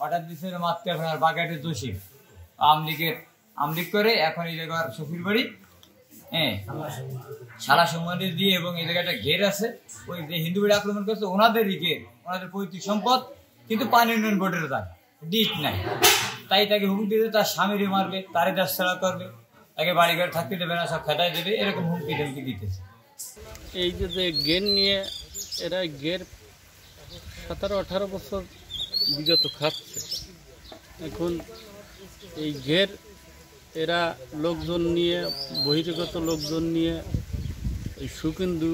Order দিচ্ছে মারতে আপনার বাগেরহাটের জসিম আমলিগ করে এখন এই জায়গার শফির বাড়ি, হ্যাঁ সারা সম্মানি দিয়ে, এবং এই জায়গায় একটা ঘের আছে, ওই যে হিন্দু বাড়ি আক্রমণ করছে ওনাদেরই ঘের, ওনাদের পৈতৃক সম্পদ, কিন্তু পানি উন্নয়ন বোর্ডের জায়গা ডিট নাই, তাই তাকে হুমকি দিতে তার স্বামীরে মারবে, তারে দেশ ছাড়া করবে, তাকে বাড়িঘর থাকতে দেবে না, সব খেটাই দেবে, এরকম হুমকি ধমকি দিতেছে। এই যে গের নিয়ে এরা গের 17-18 বছর বিগত খাচ্ছে, এখন এই ঘের এরা লোকজন নিয়ে, বহিরাগত লোকজন নিয়ে, এই সুকেন্দু,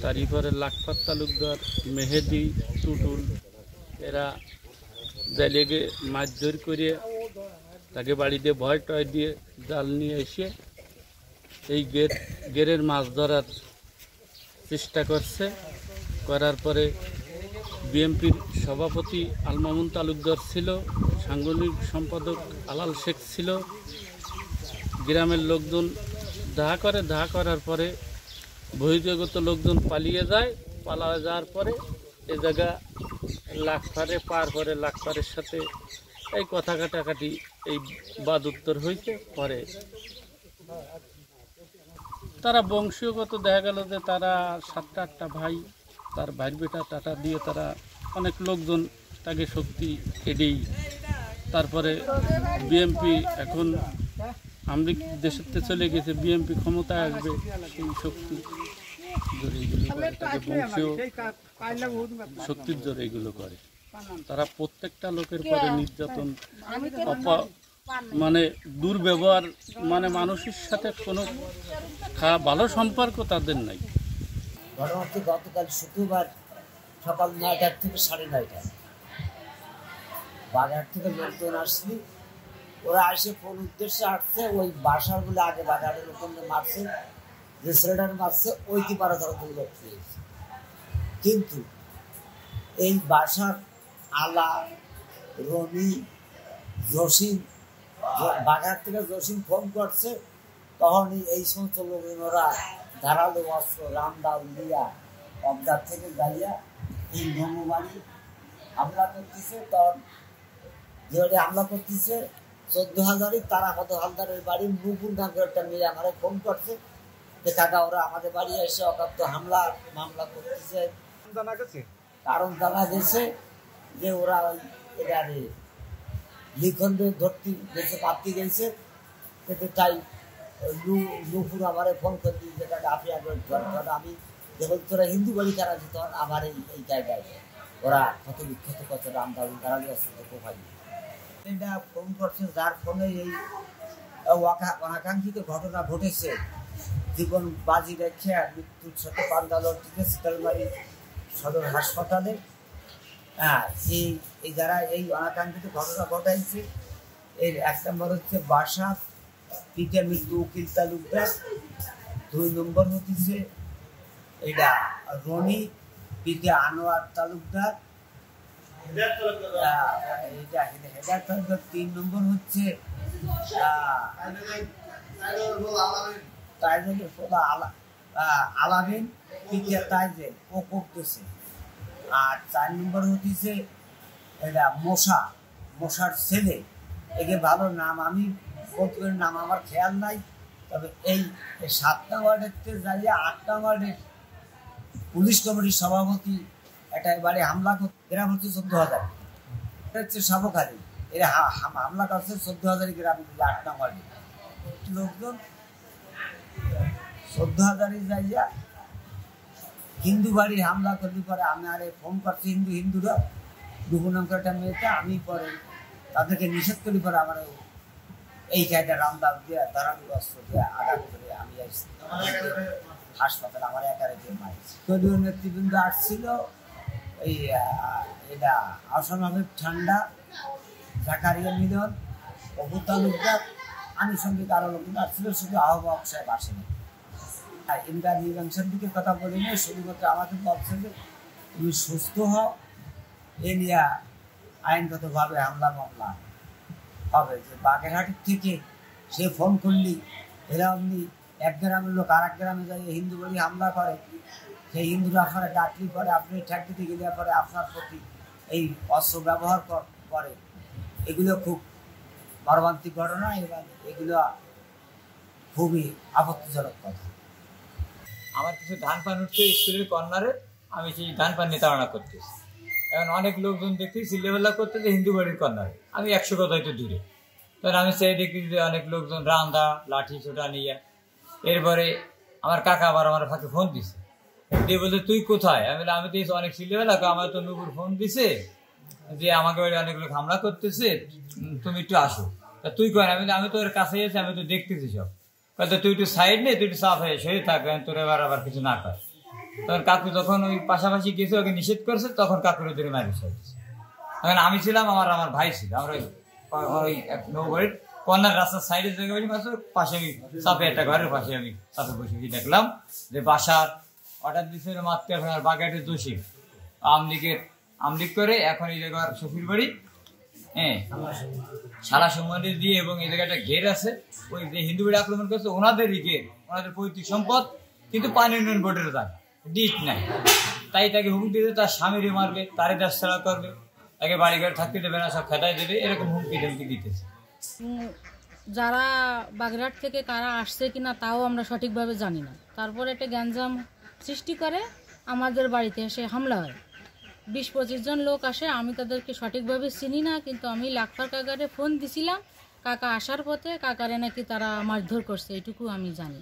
তারপরে লাখপাত তালুকদার, মেহেদি, টুটুল, এরা জালিয়াকে মারধর করে তাকে বাড়িতে ভয় টয় দিয়ে জাল নিয়ে এসে এই গেরের মাছ ধরার চেষ্টা করছে। করার পরে বিএমপির সভাপতি আল মামুন তালুকদার ছিল, সাংগঠনিক সম্পাদক আলাল শেখ ছিল, গ্রামের লোকজন দাহা করার পরে বহিরাগত লোকজন পালিয়ে যায়। পালিয়ে যাওয়ার পরে এ জায়গা লাখপারে পার করে লাখপারের সাথে এই কথা কাটাকাটি, এই বাদ উত্তর হয়েছে। পরে তারা বংশীয়গত দেখা গেল যে তারা 7-8টা ভাই, তার ভাই বেটা টাটা দিয়ে তারা অনেক লোকজন তাকে শক্তি এডেই, তারপরে বিএমপি এখন আমরা দেশের চলে গেছে, বিএমপি ক্ষমতায় আসবে, সেই শক্তি জোরে এগুলো করে, তাকে বংশীয় শক্তির জোরে এগুলো করে। তারা প্রত্যেকটা লোকের পরে নির্যাতন, মানে দুর্ব্যবহার, মানে মানুষের সাথে কোনো ভালো সম্পর্ক তাদের নাই। ঘটনা হচ্ছে গতকাল শুক্রবার সকাল 9টা থেকে 9:30 বাজার থেকে লোকজন আসছে, ওরা এসে কোন উদ্দেশ্যে আসছে, ওই বাসার বলে আগে বাজারের লোকজন মারছে, যে ছেলেটার মারছে ওইটি পারা ধরা লোক পেয়েছে। কিন্তু এই বাসার আলা, রনি, জসিম, বাজার থেকে জসিম ফোন করছে, তখনই এই সমস্ত লোকজনরা ধারালো অস্ত্র রামদাল লিয়া অবদার থেকে গাইয়া এই নমবাড়ি হামলা করতেছে। তখন যেভাবে হামলা করতেছে 14,000 তারা কত হালদারের বাড়ি নুপুর নাম করে একটা মেয়ে আমার ফোন করছে যে কাকা ওরা আমাদের বাড়ি এসে অকাত্য মামলা করতেছে। কারণ জানা গেছে যে ওরা ওই এটারে লিখন ধরতে গেছে, পাতি গেছে, তাই নুপুর আমার ফোন করে দিয়েছে কাকা আপনি একবার ধর, আমি যখন তোরা হিন্দু বাড়ি কারা যেত আমার এই জায়গায় ওরা ক্ষত বিক্ষত করছে, রামদাল ধারালি অস্ত্র কোপাই এটা ফোন করছে, যার ফোনে এই অনাকাঙ্ক্ষিত ঘটনা ঘটেছে। জীবন বাজি রেখে মৃত্যুর সাথে পান্ডালোর থেকে শীতলবাড়ি সদর হাসপাতালে, এই যারা এই অনাকাঙ্ক্ষিত ঘটনা ঘটাইছে, এর 1 নম্বর হচ্ছে বাসা পিঠে মৃত্যু উকিল তালুকদার, 2 নম্বর হচ্ছে এটা রনি পিঠে আনোয়ার তালুকদার, 3 নম্বর হচ্ছে আলামিন পিঠে তাইজেল, ও করতেছে। আর 4 নম্বর হচ্ছে এটা মশার ছেলে, একে ভালো নাম আমি বলতে পারি, নাম আমার খেয়াল নাই, তবে এই 7 ওয়ার্ডের যাইয়া 8 ওয়ার্ডের পুলিশ কমিটির সভাপতি এটা এবারে হামলা করতে, গ্রাম হচ্ছে 14,000, এটা হচ্ছে সাবখালী, এরা হামলা করছে 14,000 গ্রাম 8 ওয়ার্ডে লোকজন। 14,000 যাইয়া হিন্দু বাড়ি হামলা করলে পরে আমি আরে ফোন করছি হিন্দুরা দুপুর নাম একটা মেয়েটা, আমি পরে তাদেরকে নিষেধ করি, পরে আমার এই জায়গা রামদাল দিয়ে ধারালি অস্ত্র দিয়ে আঘাত করে আমি হাসপাতালে আমার একারে যে মারিছি। দলীয় নেতৃবৃন্দ আসছিল, এই এটা আসাম আহমেদ ঠান্ডা, জাকারিয়া মিলন, অবু তালুকদার, আনুষঙ্গিক আরো লোকজন আসছিল, শুধু আহ্বায়ক সাহেব আসেনি। ইমরান মীমাংসার দিকে কথা বলি না, শুধুমাত্র আমাকে বলছে যে তুমি সুস্থ হও, এ নিয়ে আইনগতভাবে হামলা মামলা হবে। যে বাগেরহাটের থেকে সে ফোন করলি, এরা অমনি এক গ্রামের লোক আর এক গ্রামে যাই হিন্দু বাড়ি হামলা করে, সেই হিন্দুরা আপনারা ডাকলি পরে আপনি ঠেক দিতে গেলে পরে আপনার প্রতি এই অস্ত্র ব্যবহার করে, এগুলো খুব মর্মান্তিক ঘটনা এবং এগুলো খুবই আপত্তিজনক কথা। আমার কিছু ধান পান উঠছে স্কুলের কর্নারে, আমি সেই ধান পান নিয়ে তাড়না করতেছি। এখন অনেক লোকজন দেখি চিল্লাবেল্লা করতেছে হিন্দু বাড়ির কর্নারে, আমি 100 গজ হয়তো দূরে। তখন আমি সেই দেখি যে অনেক লোকজন রান্দা লাঠি ছোটা নিয়ে। এরপরে আমার কাকা আবার আমার ফাঁকে ফোন দিছে, দিয়ে বলছে তুই কোথায়? আমি বললাম আমি তো অনেক চিল্লাবেলা, আমার তো নুপুর ফোন দিছে যে আমাকে বাড়ি অনেক লোক হামলা করতেছে, তুমি একটু আসো। তা তুই কয়? আমি তো ওর কাছে আছি, আমি তো দেখতেছি সব। হয়তো তুই একটু সাইড নে, তুই একটু সাফ হয়ে সরে থাক, তোর আবার কিছু না কর। তখন কাকু যখন ওই পাশাপাশি গেছে, ওকে নিষেধ করছে, তখন কাকুর ধরে মারি ফেলছে। এখন আমি ছিলাম, আমার ভাই ছিল, আমরা ওই নৌবাড়ির কর্নার রাস্তার সাইডের জায়গা বাড়ি পাশে আমি চাপে একটা ঘরের পাশে আমি চাপে বসে দেখলাম যে বাসার অর্ডার দিচ্ছে মাত্র এখন আর বাগেটের দোষী আমলিগ করে এখন এই জায়গার শফির বাড়ি, হ্যাঁ, শালা সম্মানী দিয়ে, এবং এই জায়গাটা ঘের আছে, ওই যে হিন্দু বাড়ি আক্রমণ করছে ওনাদেরই ঘের, ওনাদের পৈতৃক সম্পদ, কিন্তু পানি উন্নয়ন বোর্ডের জায়গা ডিট নাই। তাই তাকে হুমকি দিতে তার স্বামীরে মারবে, তারে দেশ ছাড়া করবে, তাকে বাড়ি ঘরে থাকতে দেবে না, সব খেদাই দেবে, এরকম হুমকি ধমকি দিতেছে। যারা বাগেরহাট থেকে কারা আসছে কিনা তাও আমরা সঠিকভাবে জানি না। তারপর একটা গ্যাঞ্জাম সৃষ্টি করে আমাদের বাড়িতে এসে হামলা হয়। 20-25 জন লোক আসে, আমি তাদেরকে সঠিকভাবে চিনি না, কিন্তু আমি লাখপার কাকারে ফোন দিছিলাম, কাকা আসার পথে কাকারে নাকি তারা মারধর করছে, এইটুকু আমি জানি।